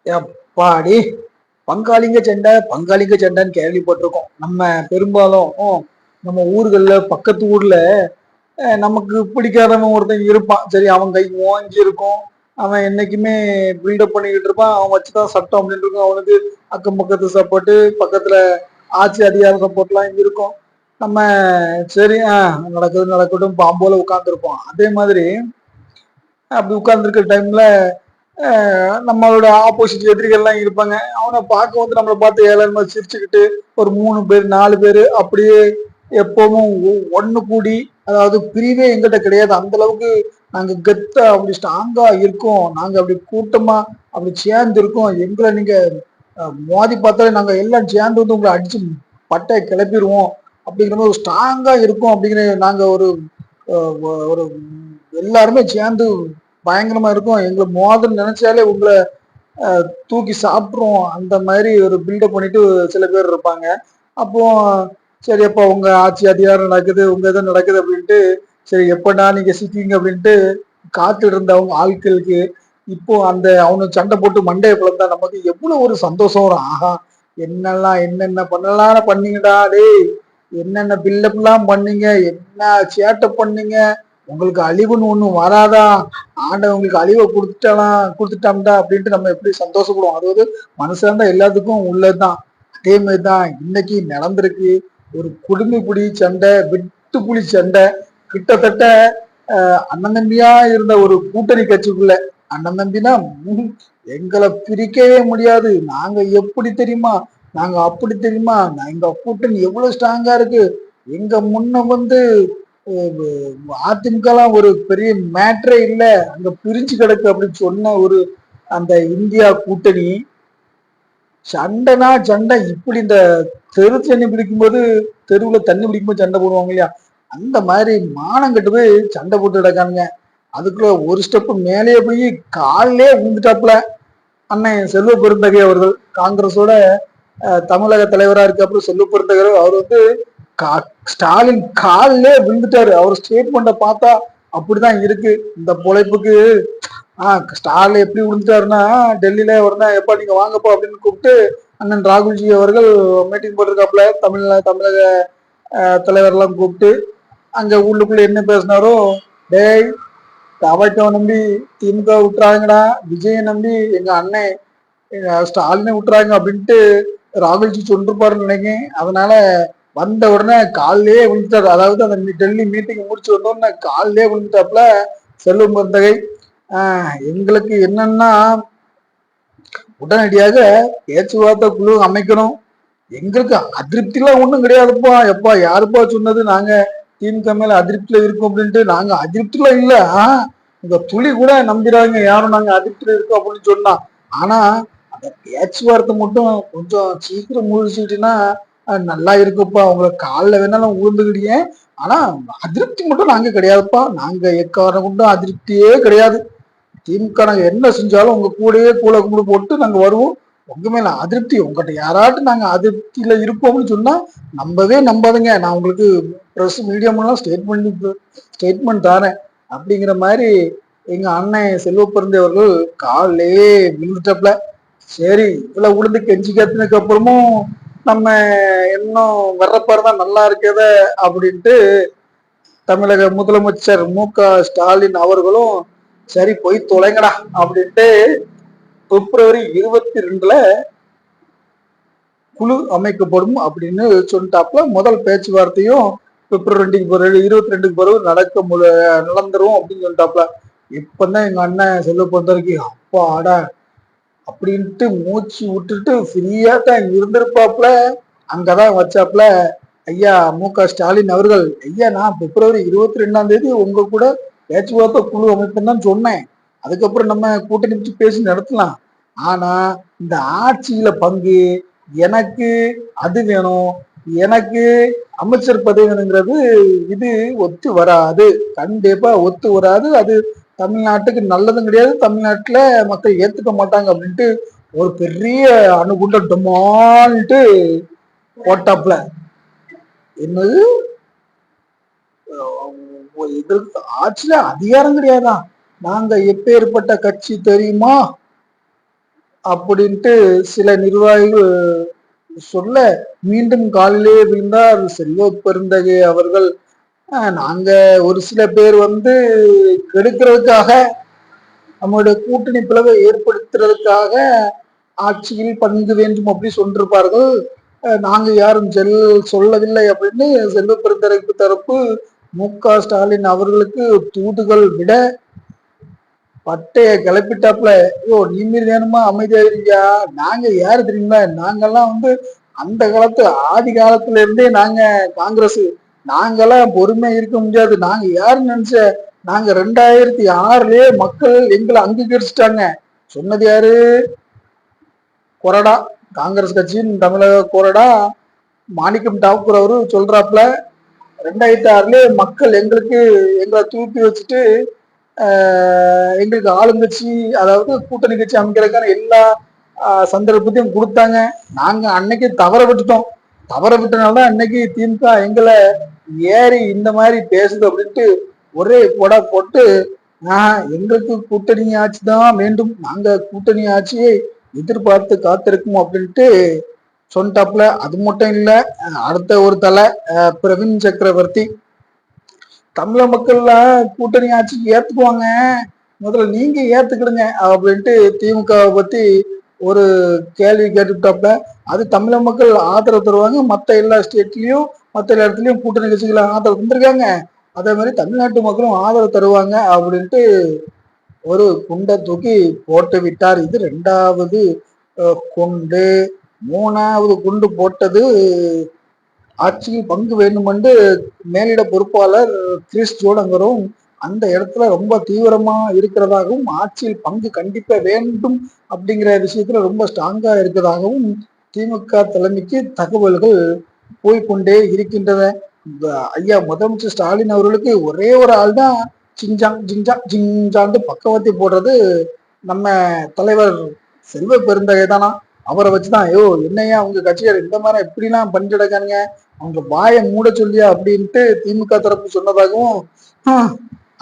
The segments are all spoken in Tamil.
எப்பாடி பங்காளிங்க சண்டைன்னு கேள்விப்பட்டிருக்கோம். நம்ம பெரும்பாலும் நம்ம ஊர்கள்ல பக்கத்து ஊர்ல நமக்கு பிடிக்காதவன் ஒருத்தன் இருப்பான். சரி, அவன் கை ஓங்கி இருக்கும். அவன் என்னைக்குமே பில்டப் பண்ணிக்கிட்டு இருப்பான். அவன் வச்சுதான் சட்டம் அப்படின்னு இருக்கும். அவனுக்கு அக்கம் பக்கத்து சப்போர்ட்டு, பக்கத்துல ஆட்சி அதிகார சப்போர்ட்லாம் இருக்கும். நம்ம சரி நடக்குது நடக்கட்டும் பாம்போல உட்கார்ந்துருப்போம். அதே மாதிரி அப்படி உட்கார்ந்துருக்கிற டைம்ல நம்மளோட ஆப்போசிட் எதிரிகள்லாம் இருப்பாங்க. அவனை பார்க்க வந்து நம்மளை பார்த்து ஏளனமா சிரிச்சுக்கிட்டு ஒரு 3 பேர் 4 பேர் அப்படியே எப்பவும் ஒண்ணு கூடி, அதாவது பிரிவே எங்கிட்ட கிடையாது. அந்த அளவுக்கு நாங்க கெத்தா அப்படி ஸ்ட்ராங்கா இருக்கோம். நாங்க அப்படி கூட்டமா அப்படி சேர்ந்து இருக்கோம். எங்களை நீங்க மோதி பார்த்தாலே நாங்க எல்லாம் சேர்ந்து வந்து உங்களை அடிச்சு பட்டை கிளப்பிடுவோம் அப்படிங்கிற மாதிரி ஒரு ஸ்ட்ராங்கா இருக்கும். அப்படிங்கிற நாங்க ஒரு ஒரு எல்லாருமே சேர்ந்து பயங்கரமா இருக்கும். எங்களை மோதல் நினைச்சாலே உங்களை தூக்கி சாப்பிட்ருவோம். அந்த மாதிரி ஒரு பில்டப் பண்ணிட்டு சில பேர் இருப்பாங்க. அப்போ சரி, அப்போ உங்க ஆட்சி அதிகாரம் நடக்குது, உங்க இது நடக்குது அப்படின்ட்டு சரி எப்படா நீங்க சிக்கிங்க அப்படின்ட்டு காத்துட்டு இருந்த அவங்க ஆட்களுக்கு இப்போ அந்த அவனுக்கு சண்டை போட்டு மண்டையை பிளந்தா நமக்கு எவ்வளவு ஒரு சந்தோஷம் வரும். ஆஹா, என்னென்ன பண்ணலாம் பண்ணீங்கடா டேய், என்னென்ன பில்டப்லாம் பண்ணீங்க, என்ன சேட்டை பண்ணீங்க, உங்களுக்கு அழிவுன்னு ஒண்ணு வராதா, ஆண்டவன் உங்களுக்கு அழிவை கொடுத்துட்டான்டா அப்படின்ட்டு நம்ம எப்படி சந்தோஷப்படுவோம். அதாவது மனுஷன் தான் எல்லாத்துக்கும் உள்ளதுதான். அதே மாதிரிதான் இன்னைக்கு நடந்திருக்கு. ஒரு குடுமி புடி சண்டை, வெட்டு புலி சண்டை. கிட்டத்தட்ட அண்ணன் தம்பியா இருந்த ஒரு கூட்டணி கட்சிக்குள்ள அண்ணன் தம்பினா எங்களை பிரிக்கவே முடியாது, நாங்க எப்படி தெரியுமா, நாங்க அப்படி தெரியுமா, எங்க கூட்டணி எவ்வளவு ஸ்ட்ராங்கா இருக்கு, எங்க முன்ன வந்து அதிமுகலாம் ஒரு பெரிய மேட்ரே இல்ல, அங்க பிரிஞ்சு கிடக்கு அப்படின்னு சொன்ன ஒரு அந்த இந்தியா கூட்டணி சண்டைனா சண்டை. இப்படி இந்த தெரு தண்ணி பிடிக்கும்போது, தெருவுல தண்ணி பிடிக்கும்போது சண்டை போடுவாங்க இல்லையா, அந்த மாதிரி மானம் கட்டு போய் சண்டை போட்டு கிடக்கானுங்க. அதுக்குள்ள ஒரு ஸ்டெப் மேலேயே போய் காலிலே விழுந்துட்டாப்புல அண்ணன் செல்வ பெருந்தகை அவர்கள். காங்கிரஸோட தமிழக தலைவரா இருக்கு. அப்புறம் செல்வ பெருந்தகை அவர் வந்து ஸ்டாலின் காலிலே விழுந்துட்டாரு. அவர் ஸ்டேட்மெண்ட்டை பார்த்தா அப்படிதான் இருக்கு. இந்த பொழைப்புக்கு ஸ்டாலின் எப்படி விழுந்துட்டாருன்னா, டெல்லியில உடனே எப்ப நீங்க வாங்கப்போ அப்படின்னு கூப்பிட்டு அண்ணன் ராகுல்ஜி அவர்கள் மீட்டிங் போட்டிருக்காப்புல. தமிழக தலைவர்லாம் கூப்பிட்டு அங்க உள்ளுக்குள்ள என்ன பேசினாரோ, டேய் தவக்கம் நம்பி திமுக விட்டுறாங்கடா, விஜயை நம்பி எங்க அண்ணன் ஸ்டாலினை விட்டுறாங்க அப்படின்ட்டு ராகுல்ஜி சொல்லிருப்பாருன்னு நினைக்கிறேன். அதனால வந்த உடனே காலிலே விழுந்துட்டாரு. அதாவது அந்த டெல்லி மீட்டிங் முடிச்சு வந்த உடனே காலிலே விழுந்துட்டாப்புல செல்வம் பெருந்தகை. எங்களுக்கு என்னன்னா உடனடியாக பேச்சுவார்த்தை குழு அமைக்கணும். எங்களுக்கு அதிருப்திலாம் ஒண்ணும் கிடையாதுப்பா. எப்பா யாருப்பா சொன்னது நாங்க திமுக மேல அதிருப்தியில இருக்கோம் அப்படின்ட்டு? நாங்க அதிருப்தியில இல்ல, இந்த துளி கூட நம்பிடாங்க யாரும் நாங்க அதிருப்தியில இருக்கோம் அப்படின்னு சொன்னா. ஆனா அந்த பேச்சுவார்த்தை மட்டும் கொஞ்சம் சீக்கிரம் முடிச்சுக்கிட்டீங்கன்னா நல்லா இருக்குப்பா. உங்களை காலில் வேணாலும் உழுந்துக்கிட்டீங்க, ஆனா அதிருப்தி மட்டும் நாங்க கிடையாதுப்பா. நாங்க எக்காரணம் கொண்டும் அதிருப்தியே கிடையாது. திமுக நாங்க என்ன செஞ்சாலும் உங்க கூடயே கும்பிடு போட்டு நாங்க வருவோம். உங்க மேல அதிருப்தி, உங்ககிட்ட யாராட்டும் நாங்க அதிருப்தியில இருப்போம்னு சொன்னா நம்பவே நம்பாதுங்க. நான் உங்களுக்கு ப்ரெஸ் மீடியம்லாம் ஸ்டேட்மெண்ட் தரேன் அப்படிங்கிற மாதிரி எங்க அண்ணன் செல்வ பெருந்தவர்கள் காலிலே விழுந்துட்டப்பல. சரி, இவ்வளவு உளுந்து கெஞ்சி கத்துனதுக்கு அப்புறமும் நம்ம இன்னும் வர்றப்பாருதான் நல்லா இருக்கத அப்படின்ட்டு தமிழக முதலமைச்சர் மு.க.ஸ்டாலின் அவர்களும் சரி போய் தொலைங்கடா அப்படின்ட்டு பிப்ரவரி 22 குழு அமைக்கப்படும் அப்படின்னு சொல்லிட்டாப்புல. முதல் பேச்சுவார்த்தையும் பிப்ரவரி 22 பிறகு நடந்துரும் அப்படின்னு சொல்லிட்டாப்புல. இப்பதான் எங்க அண்ணன் செல்வ பொறுத்தவரைக்கு அப்பாடா அப்படின்ட்டு மூச்சு விட்டுட்டு ஃப்ரீயா தான் இருந்திருப்பாப்புல. அங்கதான் வச்சாப்புல ஐயா மு.க.ஸ்டாலின் அவர்கள். ஐயா, நான் பிப்ரவரி 22 உங்க கூட பேச்சுவார்த்தை குழு அமைப்புன்னு தான் சொன்னேன். அதுக்கப்புறம் நம்ம கூட்டணி வச்சு பேசி நடத்தலாம். ஆனா இந்த ஆட்சியில பங்கு எனக்கு, அது வேணும், எனக்கு அமைச்சர் பதவி வேணுங்கிறது இது ஒத்து வராது, கண்டிப்பா ஒத்து வராது. அது தமிழ்நாட்டுக்கு நல்லதும் கிடையாது, தமிழ்நாட்டுல மக்கள் ஏத்துக்க மாட்டாங்க அப்படின்ட்டு ஒரு பெரிய அணுகுண்ட டொமான்ட்டு போட்டாப்ல. என்னது, இதற்கு ஆட்சியில அதிகாரம் கிடையாதா, நாங்க எப்பேற்பட்ட கட்சி தெரியுமா அப்படின்ட்டு சில நிர்வாகிகள் சொல்ல, மீண்டும் காலிலே விழுந்தார் செல்வ பெருந்தகை அவர்கள். நாங்க ஒரு சில பேர் வந்து கெடுக்கிறதுக்காக, நம்மளுடைய கூட்டணி பிளவை ஏற்படுத்துறதுக்காக ஆட்சியில் பங்கு வேண்டும் அப்படி சொல்லிருப்பார்கள். நாங்க யாரும் சொல்லவில்லை அப்படின்னு செல்வ பெருந்தகைக்கு தரப்பு மு.க.ஸ்டாலின் அவர்களுக்கு தூதுகள் விட பட்டைய கிளப்பிட்டாப்ல. ஐயோ நீங்க வேணுமா அமைதியாயிருக்கியா, நாங்க யாரு தெரியுங்களா, நாங்கெல்லாம் வந்து அந்த காலத்து ஆதி காலத்துல இருந்தே நாங்க காங்கிரஸ், நாங்கெல்லாம் பொறுமையா இருக்க முடியாது, நாங்க யாருன்னு நினைச்ச, நாங்க 2006லயே மக்கள் எங்களை அங்கீகரிச்சுட்டாங்க. சொன்னது யாரு? கொறடா, காங்கிரஸ் கட்சியின் தமிழக கொறடா மாணிக்கம் தாக்கூர் அவரு சொல்றாப்ல, 2006லயே மக்கள் எங்களை தூக்கி வச்சுட்டு எங்களுக்கு ஆளுங்கட்சி, அதாவது கூட்டணி கட்சி அமைக்கிறதுக்கான எல்லா சந்தர்ப்பத்தையும் கொடுத்தாங்க. நாங்க அன்னைக்கு தவற விட்டுட்டோம். தவற விட்டனால்தான் அன்னைக்கு திமுக எங்களை ஏறி இந்த மாதிரி பேசுது அப்படின்ட்டு ஒரே கொடை போட்டு, எங்களுக்கு கூட்டணி ஆட்சி தான் வேண்டும், நாங்க கூட்டணி ஆட்சியை எதிர்பார்த்து காத்திருக்கோம் அப்படின்ட்டு சொன்னாப்ல. அது மட்டும் இல்ல, அடுத்த ஒரு தலை பிரவீன் சக்கரவர்த்தி, தமிழக மக்கள்லாம் கூட்டணி ஆட்சிக்கு ஏத்துக்குவாங்க, முதல்ல நீங்க ஏத்துக்கிடுங்க அப்படின்ட்டு திமுக பத்தி ஒரு கேள்வி கேட்டுட்டாப்ல. அது தமிழக மக்கள் ஆதரவு தருவாங்க, மற்ற எல்லா ஸ்டேட்லயும் மற்ற எல்லா இடத்துலயும் கூட்டணி கட்சிகளை ஆதரவு தந்திருக்காங்க, அதே மாதிரி தமிழ்நாட்டு மக்களும் ஆதரவு தருவாங்க அப்படின்ட்டு ஒரு குண்டை தூக்கி போட்டு விட்டார். இது 2வது குண்டு. 3வது குண்டு போட்டது ஆட்சியில் பங்கு வேண்டும் என்று மேலிட பொறுப்பாளர் கிறிஸ் ஜோடங்கரும் அந்த இடத்துல ரொம்ப தீவிரமா இருக்கிறதாகவும், ஆட்சியில் பங்கு கண்டிப்பா வேண்டும் அப்படிங்கிற விஷயத்துல ரொம்ப ஸ்ட்ராங்கா இருக்கிறதாகவும் திமுக தலைமைக்கு தகவல்கள் போய்கொண்டே இருக்கின்றன. ஐயா முதலமைச்சர் ஸ்டாலின் அவர்களுக்கு ஒரே ஒரு ஆள் தான் சிங்ஜாங் ஜிங்ஜாங் ஜிங்ஜான்னு பக்கவத்தி போடுறது நம்ம தலைவர் செல்வ பெருந்தகை தானா. அவரை வச்சுதான், ஐயோ என்னையா உங்க கட்சியார் இந்த மாதிரி எப்படிலாம் பண்ணிட்டு இருக்கானுங்க, அவங்க வாயை மூட சொல்லியா அப்படின்ட்டு திமுக தரப்பு சொன்னதாகவும்,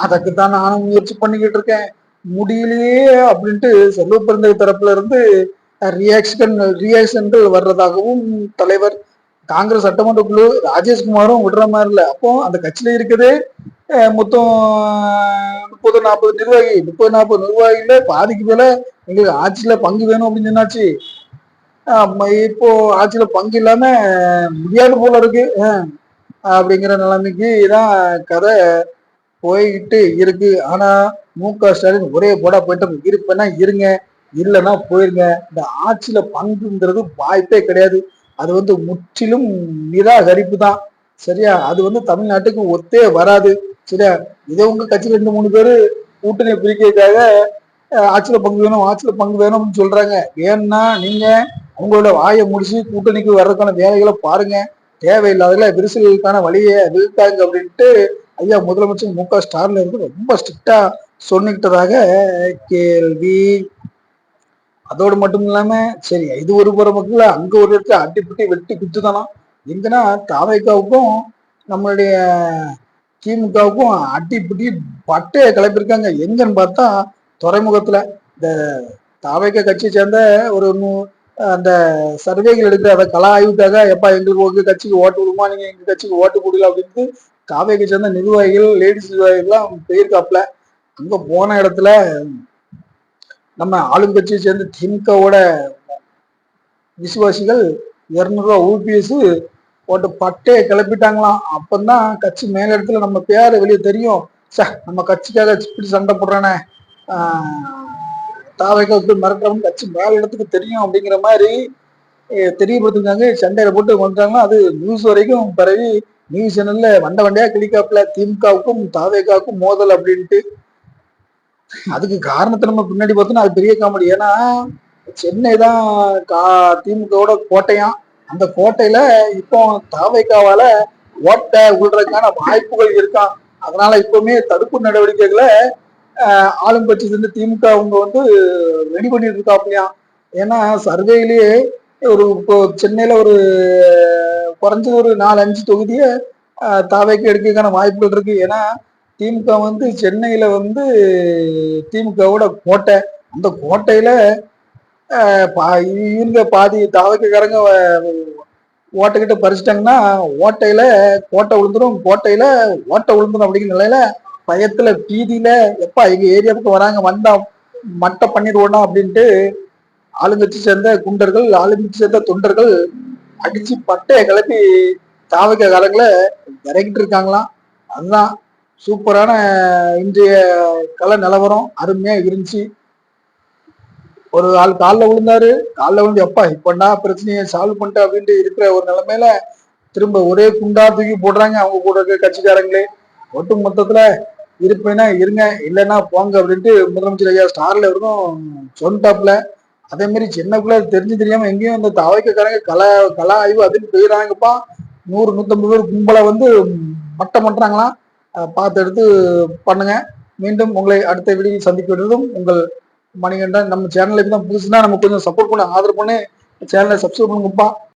அதுக்குத்தான் நானும் முயற்சி பண்ணிக்கிட்டு இருக்கேன், முடியலையே அப்படின்ட்டு செல்வ பெருந்தகை தரப்புல இருந்து ரியாக்ஷன்கள் வர்றதாகவும் தலைவர் காங்கிரஸ் சட்டமன்ற குழு ராஜேஷ்குமாரும் விடுற மாதிரி இல்லை. அப்போ அந்த கட்சியில இருக்குது மொத்தம் 30-40 நிர்வாகி, 30-40 நிர்வாகிகள பாதிக்கு மேல எங்களுக்கு ஆட்சியில பங்கு வேணும் அப்படின்னு சொன்னாச்சு. இப்போ ஆட்சியில பங்கு இல்லாம முடியாது போல இருக்கு அப்படிங்கிற நிலைமைக்கு தான் கதை போய்கிட்டு இருக்கு. ஆனா மு.க. ஸ்டாலின் ஒரே போடா போயிட்டு இருப்பேன்னா இருங்க, இல்லைன்னா போயிருங்க, இந்த ஆட்சியில பங்குங்கிறது வாய்ப்பே கிடையாது, அது வந்து முற்றிலும் நிராகரிப்பு தான். சரியா, அது வந்து தமிழ்நாட்டுக்கு ஒத்தே வராது. சரியா, இதை உங்க கட்சி 2-3 பேரு கூட்டணியை பிரிக்கிறதுக்காக ஆட்சியில பங்கு வேணும் ஆட்சியில பங்கு வேணும்னு சொல்றாங்க. ஏன்னா நீங்க உங்களோட வாயை முடிச்சு கூட்டணிக்கு வர்றதுக்கான வேலைகளை பாருங்க, தேவையில்லாதல விரிசலுக்கான வழியை விழுத்தாங்க அப்படின்ட்டு ஐயா முதலமைச்சர் மு.க. ஸ்டாலின் இருந்து ரொம்ப ஸ்ட்ரிக்டா சொன்னிக்கிட்டதாக கேள்வி. அதோடு மட்டும் இல்லாம சரி, இது ஒரு புற மக்கள் அங்க ஒரு இடத்துல அட்டிப்புட்டி வெட்டி குத்துதானா. எங்கன்னா தாவைக்காவுக்கும் நம்மளுடைய திமுகவுக்கும் அட்டிப்புட்டி பட்டையை கிளப்பியிருக்காங்க. எங்கன்னு பார்த்தா துறைமுகத்துல இந்த தாவைக்கா கட்சியை சேர்ந்த ஒரு அந்த சர்வேகள் எடுக்கிற அதை கலா ஆய்வுக்காக, எப்பா எங்களுக்கு உங்க கட்சிக்கு ஓட்டு விடுமா, நீங்க எங்க கட்சிக்கு ஓட்டு கொடுக்கல அப்படின்ட்டு தாவைக்கை சேர்ந்த நிர்வாகிகள், லேடிஸ் நிர்வாகிகள்லாம் போயிருக்காப்ல. அங்க போன இடத்துல நம்ம ஆளுங்கட்சியை சேர்ந்த திமுகவோட விசுவாசிகள் 200 ரூபா ஊபிஎஸ் போட்டு பட்டையை கிளப்பிட்டாங்களாம். அப்பந்தான் கட்சி மேல இடத்துல நம்ம பேரை வெளியே தெரியும், நம்ம கட்சிக்காக இப்படி சண்டை போடுறானே, தாவைக்கு மிரட்டவும் கட்சி மேல இடத்துக்கு தெரியும் அப்படிங்கிற மாதிரி தெரியப்படுத்திருக்காங்க. சண்டையில போட்டு வந்தாங்கன்னா அது நியூஸ் வரைக்கும் பரவி நியூஸ் சேனல்ல வண்டையா கிளிக்காப்புல திமுகவுக்கும் தாவேக்காவுக்கும் மோதல் அப்படின்ட்டு. அதுக்கு காரணத்தை நம்ம பின்னாடி பார்த்தோம்னா அது பெரிய காமெடி. ஏன்னா சென்னை தான் திமுகவோட கோட்டையாம். அந்த கோட்டையில இப்போ தாவேக்காவால ஓட்டை விடுறதுக்கான வாய்ப்புகள் இருக்கான். அதனால இப்பவுமே தடுப்பு நடவடிக்கைகளை ஆளுங்கட்சி சேர்ந்து திமுக அவங்க வந்து ரெடி பண்ணிட்டு இருக்காப்லையாம். ஏன்னா சர்வேயிலேயே ஒரு இப்போ சென்னையில ஒரு குறைஞ்சது ஒரு 4-5 தொகுதியை தாவைக்கு எடுக்கிறதுக்கான வாய்ப்புகள் இருக்கு. ஏன்னா திமுக வந்து சென்னையில வந்து திமுகவோட கோட்டை, அந்த கோட்டையில இவங்க பாதி தாவக்கக்காரங்க ஓட்டைக்கிட்ட பறிச்சிட்டாங்கன்னா ஓட்டையில கோட்டை விழுந்துரும், கோட்டையில ஓட்டை விழுந்துரும் அப்படிங்கிற நிலையில பயத்துல பீதியில எப்பா எங்க ஏரியாவுக்கு வராங்க, வந்தா மட்டை பண்ணிடுவோம் அப்படின்ட்டு ஆளுங்கட்சி சேர்ந்த குண்டர்கள், ஆளுங்கட்சி சேர்ந்த தொண்டர்கள் அடிச்சு பட்டைய கிளப்பி தாவக்க காலங்களை இறக்கிட்டு இருக்காங்களாம். அதுதான் சூப்பரான இன்றைய கள நிலவரம். அருமையா இருந்துச்சு. ஒரு ஆள் காலில் விழுந்தாரு, காலில் விழுந்து எப்பா இப்படா பிரச்சனையை சால்வ் பண்ணிட்டு அப்படின்ட்டு இருக்கிற ஒரு நிலைமையில திரும்ப ஒரே குண்டா தூக்கி போடுறாங்க அவங்க கூட இருக்க கட்சிக்காரங்களே. ஒட்டு மொத்தத்துல இருப்பேன்னா இருங்க, இல்லைன்னா போங்க அப்படின்ட்டு முதலமைச்சர் ஐயா ஸ்டார்ல இருக்கும் சொன்னாப்ல. அதே மாதிரி சின்னக்குள்ள தெரிஞ்சு தெரியாம எங்கேயும் இந்த தவைக்கக்காரங்க கலா ஆய்வு அதுன்னு போயிடறாங்கப்பா. 100-150 பேர் கும்பலை வந்து மட்டம் பண்றாங்களாம். பார்த்து எடுத்து பண்ணுங்க. மீண்டும் உங்களை அடுத்த வீடியோ சந்திக்க வேண்டியதும் உங்கள் மணிகண்டன். நம்ம சேனலுக்கு தான் புதுசுனா நம்ம கொஞ்சம் சப்போர்ட் பண்ண, ஆதரவு பண்ணி சேனலை சப்ஸ்கிரைப் பண்ணுங்கப்பா.